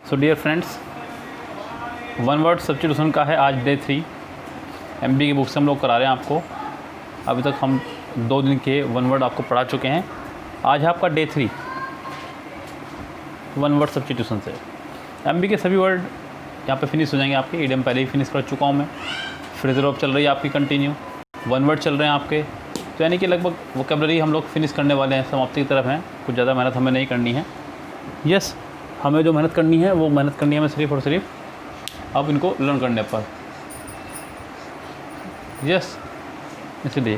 सो dear friends, one word substitution का है आज डे 3। एमबी की बुक से हम लोग करा रहे हैं आपको। अभी तक हम 2 दिन के वन वर्ड आपको पढ़ा चुके हैं। आज है आपका डे 3 वन वर्ड सब्स्टिट्यूशन से। एमबी के सभी वर्ड यहाँ पे फिनिश हो जाएंगे आपके। ईडियम पहले ही फिनिश कर चुका हूँ मैं। फ्रेजर वर्ब चल रही है आपकी कंटिन्यू। वन वर्ड चल रहे हैं आपके, तो यानी कि लगभग वोकैबुलरी हम लोग फिनिश करने वाले हैं, समाप्ति की तरफ हैं। कुछ ज़्यादा मेहनत हमें नहीं करनी है। यस, हमें जो मेहनत करनी है वो मेहनत करनी है हमें सिर्फ और सिर्फ अब इनको लर्न करने पर। यस, इसलिए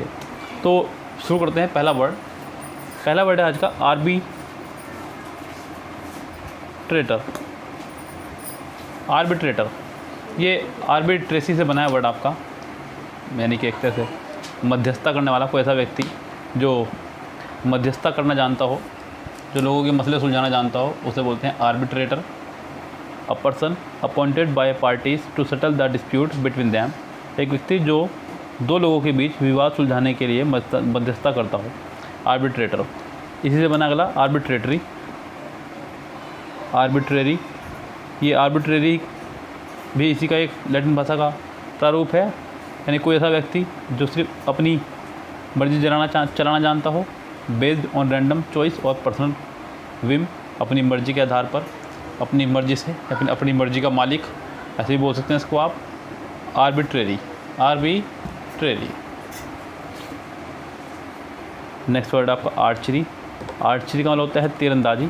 तो शुरू करते हैं। पहला वर्ड है आज का आर्बिट्रेटर। ये आर्बिट्रेसी से बना है वर्ड आपका, यानी कि एक तरह से मध्यस्थता करने वाला। कोई ऐसा व्यक्ति जो मध्यस्थता करना जानता हो, जो लोगों के मसले सुलझाना जानता हो, उसे बोलते हैं arbitrator. A person appointed by parties to settle the dispute between them. एक व्यक्ति जो दो लोगों के बीच विवाद सुलझाने के लिए मध्यस्थता करता हो, आर्बिट्रेटर। इसी से बना अगला आर्बिट्रेरी। ये आर्बिट्रेरी भी इसी का एक लैटिन भाषा का प्रारूप है, यानी कोई ऐसा व्यक्ति जो सिर्फ अपनी मर्जी चलाना जानता हो, बेस्ड ऑन रैंडम चॉइस और पर्सनल विम। अपनी मर्जी के आधार पर, अपनी मर्जी से, अपनी मर्जी का मालिक, ऐसे भी बोल सकते हैं इसको आप, आर्बिट्रेरी। नेक्स्ट वर्ड आपका आर्चरी का मतलब होता है तीरंदाजी।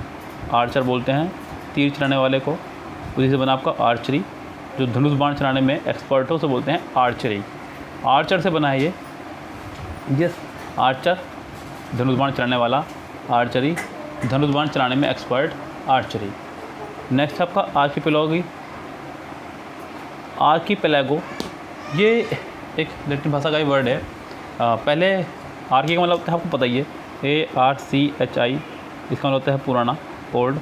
आर्चर बोलते हैं तीर चलाने वाले को, उसी से बना आपका आर्चरी। जो धनुष बाण चलाने में एक्सपर्ट हो उसे बोलते हैं आर्चरी। आर्चर से बना है ये। यस, आर्चर धनुष बाण चलाने वाला, आर्चरी धनुष बाण चलाने में एक्सपर्ट, आर्चरी। नेक्स्ट आपका आर्कीपेलागो। ये एक लैटिन भाषा का ही वर्ड है। पहले आर्की का मतलब होता है, आपको पता ही है, ARCHI। इसका मतलब होता है पुराना, ओल्ड।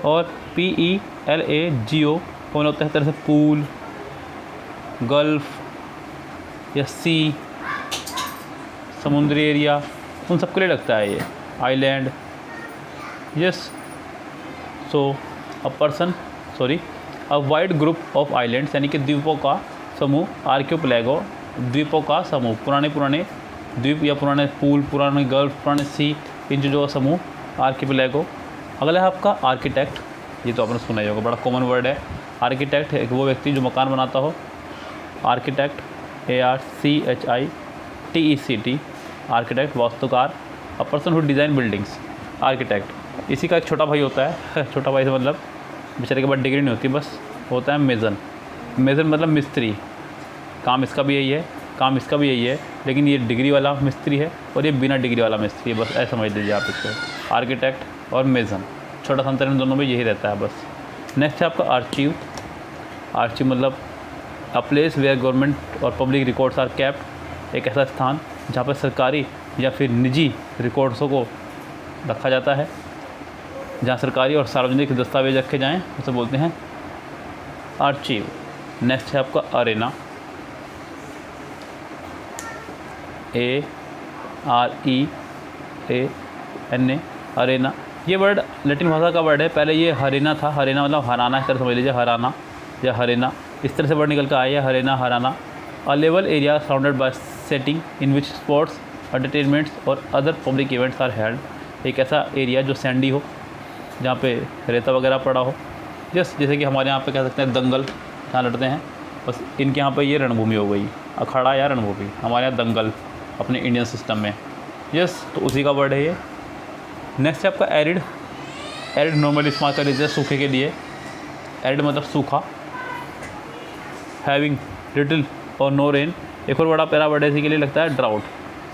और PELAGO का मतलब होता है तरह से पूल, गल्फ या सी, समुद्री एरिया, उन सब के लिए लगता है ये, island. Yes, so a wide group of islands, यानी कि द्वीपों का समूह, आर्कियोपेलागो, द्वीपों का समूह। पुराने द्वीप या पुराने पूल, पुराने गल्फ, पुराने सी, इन जो समूह, आर्कियोपेलागो। अगला है आपका आर्किटेक्ट। ये तो आपने सुना ही होगा, बड़ा कॉमन वर्ड है। आर्किटेक्ट एक वो व्यक्ति जो मकान बनाता हो, आर्किटेक्ट, ARCHITECT, आर्किटेक्ट, वास्तुकार। अ person who design buildings, architect. इसी का एक छोटा भाई होता है छोटा भाई से मतलब बेचारे के बाद डिग्री नहीं होती, बस होता है मेज़न मतलब मिस्त्री। काम इसका भी यही है, लेकिन ये डिग्री वाला मिस्त्री है और ये बिना डिग्री वाला मिस्त्री है। बस ऐसा समझ लीजिए आप इसको, आर्किटेक्ट और मेज़न। छोटा सा अंतर इन दोनों में यही रहता है बस। नेक्स्ट है आपका आर्चीव मतलब अ प्लेस वेयर गवर्नमेंट और पब्लिक रिकॉर्ड्स आर केप्ट। एक ऐसा स्थान जहाँ पर सरकारी या फिर निजी रिकॉर्ड्सों को रखा जाता है, जहाँ सरकारी और सार्वजनिक दस्तावेज रखे जाएं, उसे बोलते हैं आर्चीव। नेक्स्ट है आपका अरेना, AREANA, अरेना। ये वर्ड लैटिन भाषा का वर्ड है। पहले ये हरेना था, हरेना मतलब हराना, इस तरह समझ लीजिए, हराना या हरेना, इस तरह से वर्ड निकल कर आया है, हराना। A level area surrounded by seating in which sports, entertainments और other public events are held. एक ऐसा एरिया जो सैंडी हो, जहाँ पे रेता वगैरह पड़ा हो। जैसे कि हमारे यहाँ पे कह सकते हैं दंगल जहाँ लड़ते हैं, बस इनके यहाँ पे ये रणभूमि हो गई, अखाड़ा या रणभूमि। हमारे यहाँ दंगल अपने इंडियन सिस्टम में। यस, तो उसी का वर्ड है ये। नेक्स्ट है आपका एरिड नॉर्मली इस्तेमाल कर लीजिए सूखे के लिए। एरिड मतलब सूखा। हैविंग लिटिल और नो रेन। एक और बड़ा प्यारा वर्ड है इसी के लिए लगता है ड्राउट,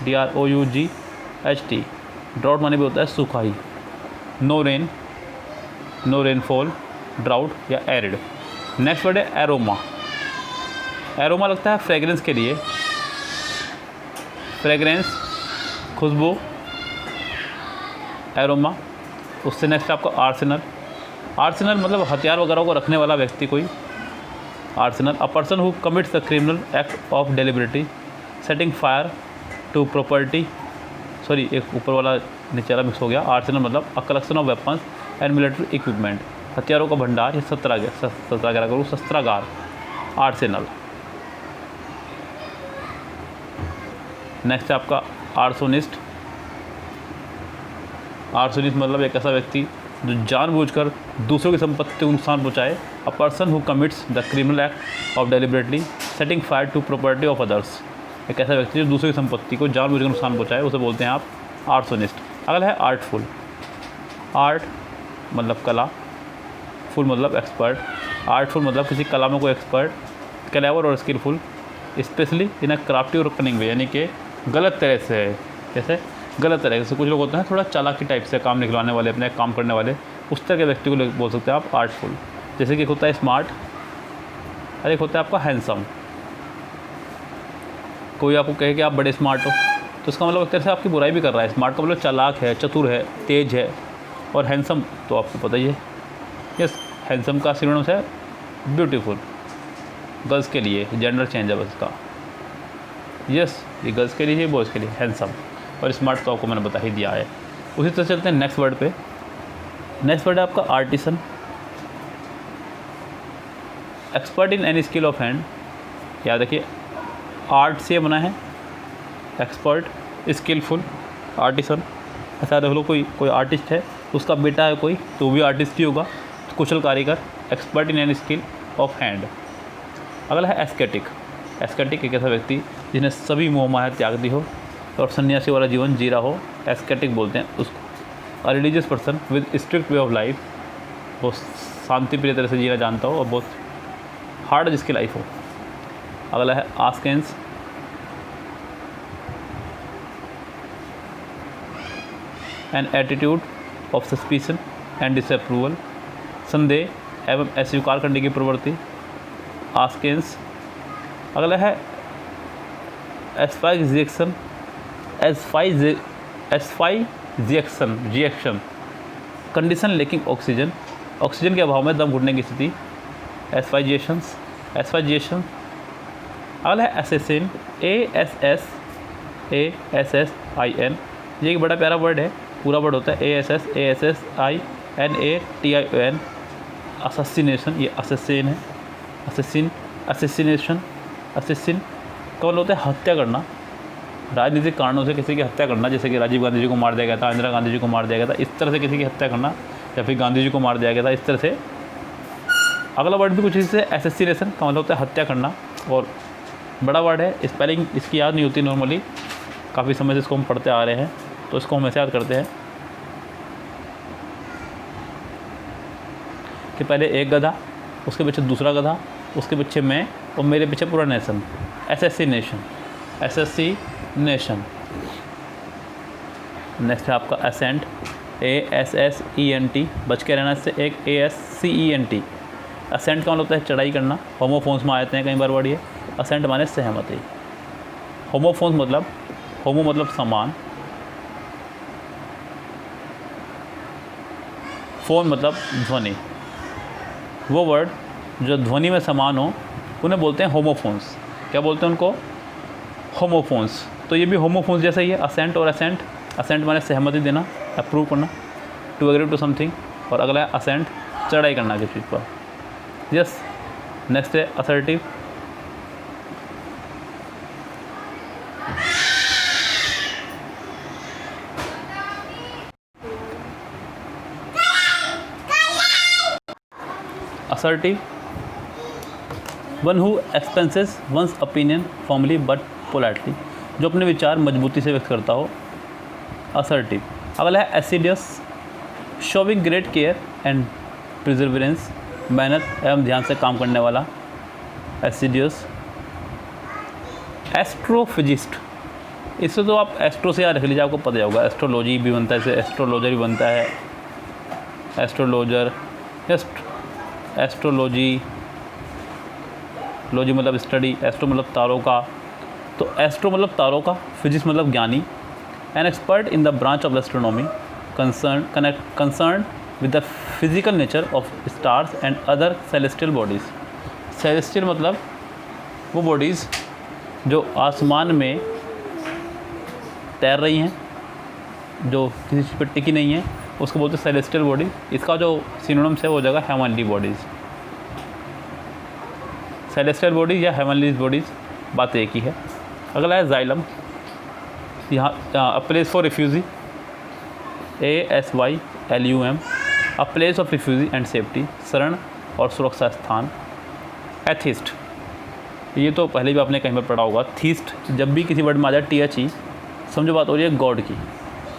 DROUGHT। ड्राउट माने भी होता है सूखा ही। नो रेनफॉल, ड्राउट या एरिड। नेक्स्ट वर्ड है एरोमा लगता है फ्रेगरेंस के लिए, खुशबू, एरोमा। उससे नेक्स्ट आपका आर्सेनल मतलब हथियार वगैरह को रखने वाला व्यक्ति कोई, arsenal. A person who commits the criminal act of deliberately setting fire to property, एक ऊपर वाला नीचे वाला मिक्स हो गया। आर्सेनल मतलब a collection of weapons and military equipment. हथियारों का भंडार या सत्रागार करूँ, शस्त्रागार, आर्सेनल। नेक्स्ट है आपका आर्सोनिस्ट। आर्सोनिस्ट मतलब एक ऐसा व्यक्ति जो जानबूझकर दूसरों की संपत्ति को नुकसान पहुंचाए। A person who commits the criminal act of deliberately setting fire to property of others. एक ऐसा व्यक्ति जो दूसरों की संपत्ति को जानबूझकर नुकसान पहुंचाए, उसे बोलते हैं आप आर्सोनिस्ट। अगला है आर्टफुल। आर्ट मतलब कला, फुल मतलब एक्सपर्ट। आर्टफुल मतलब किसी कला में कोई एक्सपर्ट, क्लेवर और skilful, specially in a crafty और कनिंग वे, यानी कि गलत तरह से है। जैसे गलत तरह से कुछ लोग होते हैं थोड़ा चालाकी टाइप से काम निकलवाने वाले, अपने काम करने वाले, उस तरह के व्यक्ति को बोल सकते हैं आप आर्टफुल। जैसे कि एक होता है स्मार्ट और एक होता है आपका हैंडसम। कोई आपको कहे कि आप बड़े स्मार्ट हो तो उसका मतलब एक तरह से आपकी बुराई भी कर रहा है। स्मार्ट का मतलब चालाक है, चतुर है, तेज है। और हैंडसम तो आपको पता ही है, यस, हैंडसम का सिनोनिम्स है ब्यूटीफुल। गर्ल्स के लिए जेंडर चेंज है बस का, यस, ये गर्ल्स के लिए है, बॉयज़ के लिए हैंडसम। और स्मार्ट तो आपको मैंने बता ही दिया है। उसी तरह चलते हैं नेक्स्ट वर्ड पे। नेक्स्ट वर्ड है आपका artisan. Expert in any skill of hand. याद रखिए आर्ट से बना है, एक्सपर्ट, स्किलफुल, आर्टिसन। ऐसा देख लो कोई आर्टिस्ट है, उसका बेटा है कोई, तो वो भी आर्टिस्ट ही होगा, कुशल कारीगर। Expert in any skill of hand. अगला है एस्केटिक। एस्केटिक एक ऐसा व्यक्ति जिन्हें सभी मोह माया त्याग दी हो और सन्यासी वाला जीवन जी रहा हो, एस्केटिक बोलते हैं उसको। A religious person with strict way of life, वो शांति प्रिय तरह से जीना जानता हो और बहुत हार्ड जिसकी लाइफ हो। अगला है askance. An attitude of suspicion and disapproval, संदेह एवं अस्वीकार करने की प्रवृत्ति, आस्केंस। अगला है asphyxiation. Reaction, condition lacking oxygen, oxygen के अभाव में दम घुटने की स्थिति, एस्फाइजिएशन। अगला है एसेसिन। ASSIN। ये एक बड़ा प्यारा वर्ड है, पूरा वर्ड होता है ASSINATION। अससिनेशन, ये असेसिन है, असेसिनेशन का मतलब होता है हत्या करना, राजनीतिक कारणों से किसी की हत्या करना। जैसे कि राजीव गांधी जी को मार दिया गया था, इंदिरा गांधी जी को मार दिया गया था, इस तरह से किसी की हत्या करना, या फिर गांधी जी को मार दिया गया था, इस तरह से। अगला वर्ड भी कुछ इसी से, एसेसिनेशन का मतलब होता है हत्या करना, और बड़ा वर्ड है, स्पेलिंग इसकी याद नहीं होती नॉर्मली, काफ़ी समय से इसको हम पढ़ते आ रहे हैं, तो इसको हम ऐसे याद करते हैं कि पहले एक गधा, उसके पीछे दूसरा गधा, उसके पीछे मैं, और मेरे पीछे पूरा नेशन। एसेसिनेशन। नेक्स्ट है आपका असेंट। ASSENT, बच के रहना इससे, एक ASCENT। असेंट का मतलब होता है चढ़ाई करना। होमोफोन्स में आते हैं कई बार वर्ड ये। असेंट माने सहमति। होमोफोन्स मतलब, होमो मतलब समान, फोन मतलब ध्वनि। वो वर्ड जो ध्वनि में समान हो उन्हें बोलते हैं होमोफोन्स। क्या बोलते हैं उनको? होमोफोन्स। तो ये भी होमोफोन्स जैसा ही है, असेंट और असेंट। असेंट माने सहमति देना, अप्रूव करना, टू एग्री टू समथिंग। और अगला है असेंट, चढ़ाई करना किसी चीज़ पर। यस। नेक्स्ट है assertive. Assertive, one who expenses once opinion formally but politely, जो अपने विचार मजबूती से व्यक्त करता हो, असर्टिव। अगला है एसिडियस, शोविंग ग्रेट केयर एंड प्रिजर्वेरेंस, मेहनत एवं ध्यान से काम करने वाला, एसिडियस। एस्ट्रोफिजिस्ट, इससे तो आप एस्ट्रो से याद रख लीजिए, आपको पता होगा। एस्ट्रोलॉजी भी बनता है इससे, एस्ट्रोलॉजर भी बनता है, एस्ट्रोलॉजर। एस्ट्रोलॉजी, लॉजी मतलब स्टडी, एस्ट्रो मतलब तारों का, तो एस्ट्रो मतलब तारों का, फिजिक्स मतलब ज्ञानी। An expert in the branch of astronomy concern with the physical nature of stars and other celestial bodies. Celestial मतलब वो बॉडीज़ जो आसमान में तैर रही हैं, जो किसी चीज़ पर टिकी नहीं है, उसको बोलते हैं सेलेस्टियल बॉडी। इसका जो सिनोनिम्स है वो जगह हेवनली बॉडीज़। सेलेस्टियल बॉडीज या हेवनली बॉडीज़ बात एक ही है। अगला है जाइलम, यहाँ a place for refugee, ASYLUM, a place of refugee and safety, शरण और सुरक्षा स्थान। एथिस्ट, ये तो पहले भी आपने कहीं पर पढ़ा होगा। थीस्ट जब भी किसी वर्ड में आ जाए THE, समझो बात हो रही है गॉड की,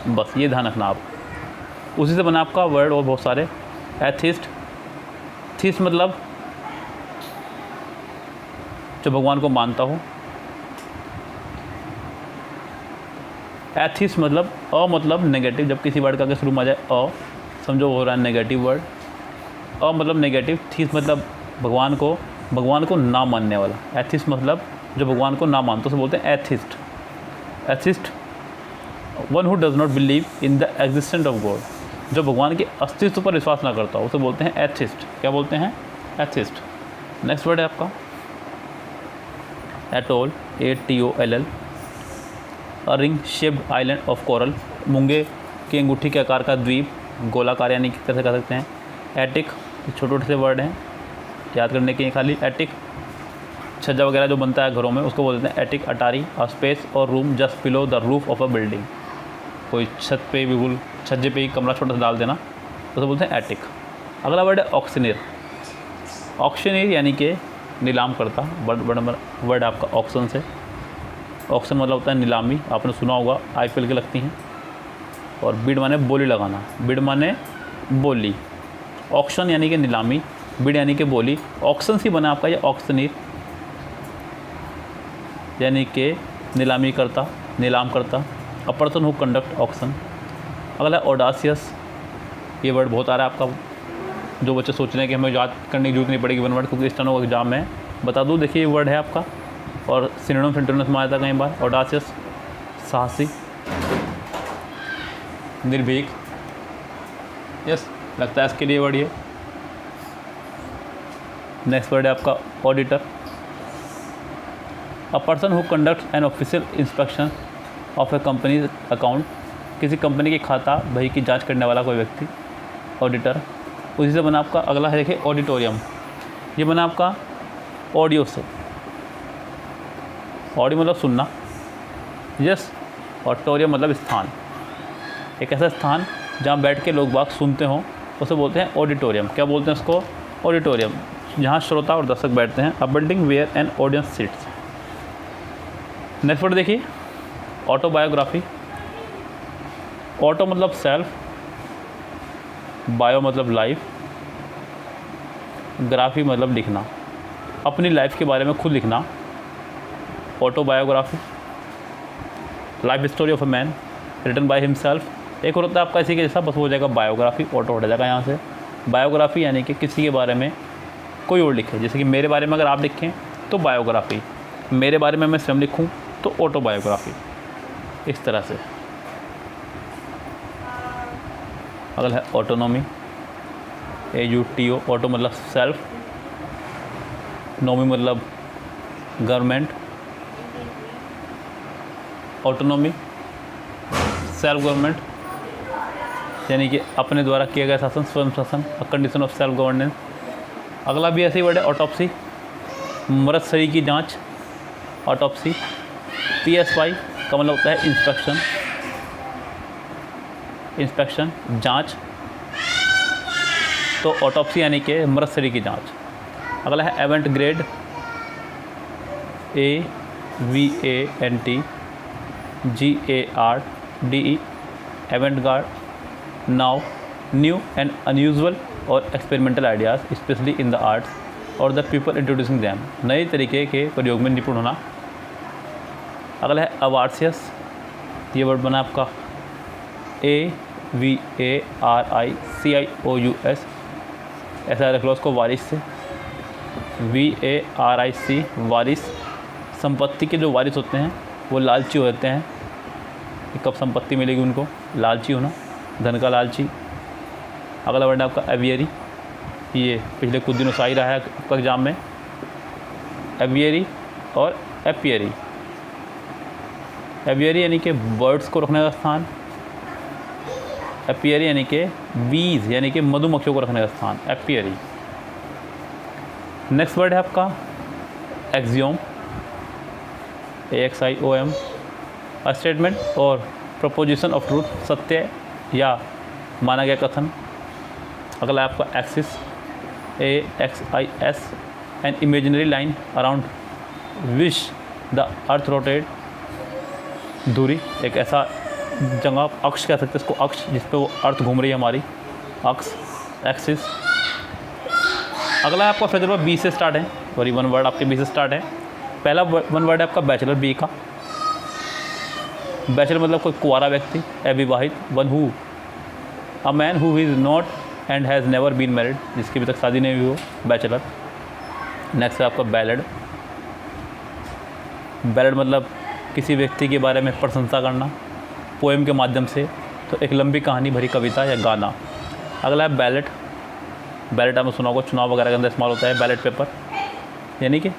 बस ये ध्यान रखना आप। उसी से बना आपका वर्ड और बहुत सारे। एथिस्ट, थीस्ट मतलब जो भगवान को मानता हो। एथिस्ट मतलब मतलब नेगेटिव, जब किसी वर्ड का आगे शुरू में आ जाए समझो हो रहा है नेगेटिव वर्ड। मतलब नेगेटिव। थीस्ट मतलब भगवान को ना मानने वाला। एथिस्ट मतलब जो भगवान को ना मानता, उसे बोलते हैं atheist. Atheist one who does not believe in the existence of God, जो भगवान के अस्तित्व पर विश्वास ना करता, उसे बोलते हैं एथिस्ट। क्या बोलते हैं? एथिस्ट। नेक्स्ट वर्ड है आपका atoll, ATOLL, a ring shaped island of coral, मूंगे की अंगूठी के आकार का द्वीप, गोलाकार यानी किस तरह से कह सकते हैं। एटिक, छोटे छोटे से वर्ड हैं याद करने के लिए खाली। एटिक छज्जा वगैरह जो बनता है घरों में, उसको बोलते हैं एटिक। अटारी, अ स्पेस और room just below the roof of a building, कोई छत पे बिल्कुल छज्जे पे ही कमरा छोटा सा डाल देना, उसे बोलते हैं एटिक। अगला वर्ड है ऑक्शनियर। ऑक्शनियर यानी कि नीलाम करता, वर्ड आपका ऑक्शन से। ऑक्शन मतलब होता है नीलामी, आपने सुना होगा IPL के लगती हैं। और बिड माने बोली लगाना, बिड माने बोली। ऑक्शन यानी कि नीलामी, बिड यानी कि बोली। ऑक्शन से बना आपका ये ऑक्शनियर, यानी कि नीलामी करता, नीलाम करता। अ पर्सन हु कंडक्ट ऑक्शन। अगला ऑडासियस, ये वर्ड बहुत आ रहा है आपका, जो बच्चे सोच रहे हैं कि हमें याद करने की जरूरत नहीं पड़ेगी वन वर्ड, क्योंकि स्टेनो एग्जाम में बता दूँ। देखिए ये वर्ड है आपका, और सिनोनिम सिंटोनिम्स में आया था कई बार। ऑडासियस साहसी, निर्भीक। यस, लगता है इसके लिए वर्ड ये। नेक्स्ट वर्ड है आपका auditor. A person who conduct an official inspection of A companies account, किसी कंपनी के खाता बही की जांच करने वाला कोई व्यक्ति, ऑडिटर। उसी से बना आपका अगला है देखिए ऑडिटोरियम। ये बना आपका ऑडियो से, ऑडियो मतलब सुनना, यस। ऑडिटोरियम मतलब स्थान, एक ऐसा स्थान जहाँ बैठ के लोग बाग सुनते हों, उसे बोलते हैं ऑडिटोरियम। क्या बोलते हैं उसको? ऑडिटोरियम, जहाँ श्रोता और दर्शक बैठते हैं। A building where an audience seats. Next word देखिए ऑटोबायोग्राफी। ऑटो मतलब सेल्फ, बायो मतलब लाइफ, ग्राफी मतलब लिखना, अपनी लाइफ के बारे में खुद लिखना। Autobiography, life story of a man written by himself. एक और होता है आपका इसी के जैसा, बस हो जाएगा बायोग्राफी, ऑटो हट जाएगा यहाँ से। बायोग्राफी यानी कि किसी के बारे में कोई और लिखे, जैसे कि मेरे बारे में अगर आप लिखें तो बायोग्राफी, मेरे बारे में मैं स्वयं लिखूँ तो ऑटोबायोग्राफी, इस तरह से। अगला है ऑटोनॉमी, AUTO। ऑटो मतलब सेल्फ, नोमी मतलब गवर्नमेंट। ऑटोनॉमी सेल्फ गवर्नमेंट, यानी कि अपने द्वारा किया गया शासन, स्वयं शासन, a condition of self governance. अगला भी ऐसे ही वर्ड है ऑटोप्सी, मृत शरीर की जांच, ऑटोप्सी। PSY का मतलब होता है इंस्पेक्शन, इंस्पेक्शन जांच, तो ऑटोप्सी यानी कि मृत शरीर की जांच। अगला है avant garde, AVANT GARDE, avant garde. Now new and unusual और experimental ideas especially in the arts और द पीपल इंट्रोड्यूसिंग दैम, नए तरीके के प्रयोग में निपुण होना। अगला है अवार्सियस, ये वर्ड बना आपका AVARICIOUS, ऐसा रख लो उसको वारिस से। VARIC वारिस, संपत्ति के जो वारिस होते हैं वो लालची होते हैं, कि कब संपत्ति मिलेगी उनको, लालची होना, धन का लालची। अगला वर्ड है आपका एवियरी, ये पिछले कुछ दिनों से ही रहा है आपका एग्जाम में, एवियरी और एपियरी। एवियरी यानी कि बर्ड्स को रखने का स्थान, एपियरी यानी कि बीज यानी कि मधुमक्खियों को रखने का स्थान, एपियरी। नेक्स्ट वर्ड है आपका एक्सियोम, AXIOM, अ स्टेटमेंट और प्रपोजिशन ऑफ ट्रूथ, सत्य या माना गया कथन। अगला है आपका axis, AXIS, an imaginary line around which the earth rotate, दूरी, एक ऐसा जगह, अक्ष कह सकते हैं इसको, अक्ष जिस पे वो अर्थ घूम रही है हमारी, अक्ष, एक्सिस। अगला है आपका फ्रेजर वर्ब बी से स्टार्ट है, सॉरी वन वर्ड आपके बी से स्टार्ट है। पहला वन वर्ड है आपका बैचलर, बी का। बैचलर मतलब कोई कुंवारा व्यक्ति, अविवाहित, one who, a man who is not and has never been married, जिसकी अभी तक शादी नहीं हुई हो, बैचलर। नेक्स्ट है आपका बैलेड, बैलेड मतलब किसी व्यक्ति के बारे में प्रशंसा करना पोएम के माध्यम से, तो एक लंबी कहानी भरी कविता या गाना। अगला है बैलेट, बैलेट आपने सुना होगा, चुनाव वगैरह के अंदर इस्तेमाल होता है बैलेट पेपर, यानी कि,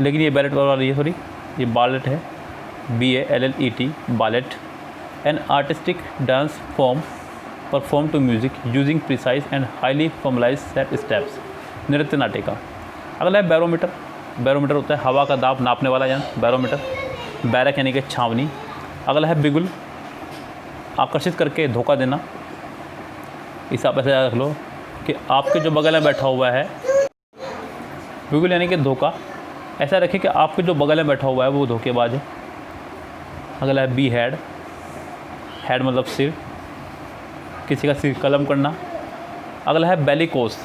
लेकिन ये बैलेट वाला नहीं है, सॉरी ये बालेट है, BALLET, ballet, an artistic dance form perform to music using precise and highly formalise set steps, नृत्य नाटिका। अगला है बैरोमीटर, बैरोमीटर होता है हवा का दाब नापने वाला यंत्र, बैरोमीटर। बैरक यानी कि छावनी। अगला है बिगुल, आकर्षित करके धोखा देना। इस आप ऐसे याद रख लो कि आपके जो बगल में बैठा हुआ है, बिगुल यानी कि धोखा, ऐसा रखिए कि आपके जो बगल में बैठा हुआ है वो धोखेबाज है। अगला है बी हेड, हेड मतलब सिर, किसी का सिर कलम करना। अगला है बेलिकोस,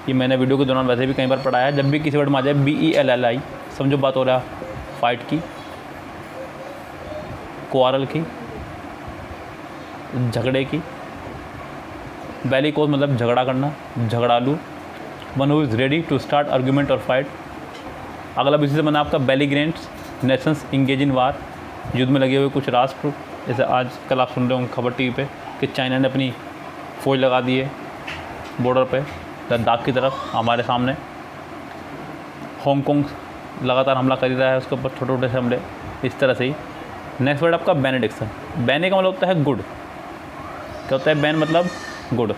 ये मैंने वीडियो के दौरान वैसे भी कई बार पढ़ाया है, जब भी किसी वर्ड में आ जाए BELLI, समझो बात हो रहा है फाइट की, क्वारल की, झगड़े की। बेलिकोस मतलब झगड़ा करना, झगड़ालू, one who is ready to start argument और फाइट। अगला भी इसी से बना आपका बेलीग्रेंट्स, नेशंस इंगेज इन वार, युद्ध में लगे हुए कुछ राष्ट्र, जैसे आज कल आप सुन रहे होंगे खबर टीवी पे कि चाइना ने अपनी फ़ौज लगा दी है बॉर्डर पे लद्दाख की तरफ हमारे सामने। हांगकांग लगातार हमला कर ही रहा है, उसके ऊपर छोटे छोटे से हमले, इस तरह से ही। नेक्स्ट वर्ड आपका बेनेडिक्शन, बैने का मतलब होता है गुड, क्या होता है बैन मतलब गुड,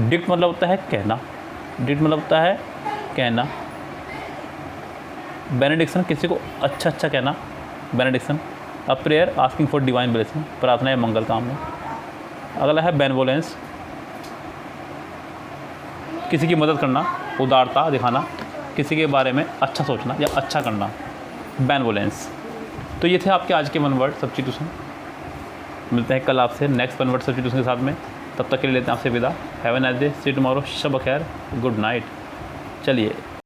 डिक्ट मतलब होता है कहना, डिक्ट मतलब होता है कहना, बेनेडिक्शन किसी को अच्छा अच्छा कहना, benediction. A prayer asking for divine blessing, प्रार्थना या मंगल कामना। अगला है बेनवोलेंस, किसी की मदद करना, उदारता दिखाना, किसी के बारे में अच्छा सोचना या अच्छा करना, बेनवोलेंस। तो ये थे आपके आज के वन वर्ड सब्स्टिट्यूशन। मिलते हैं कल आपसे नेक्स्ट वन वर्ड सब्स्टिट्यूशन के साथ में, तब तक के लिए लेते हैं आपसे विदा। Have a nice day, see tomorrow, शब खैर, गुड नाइट। चलिए।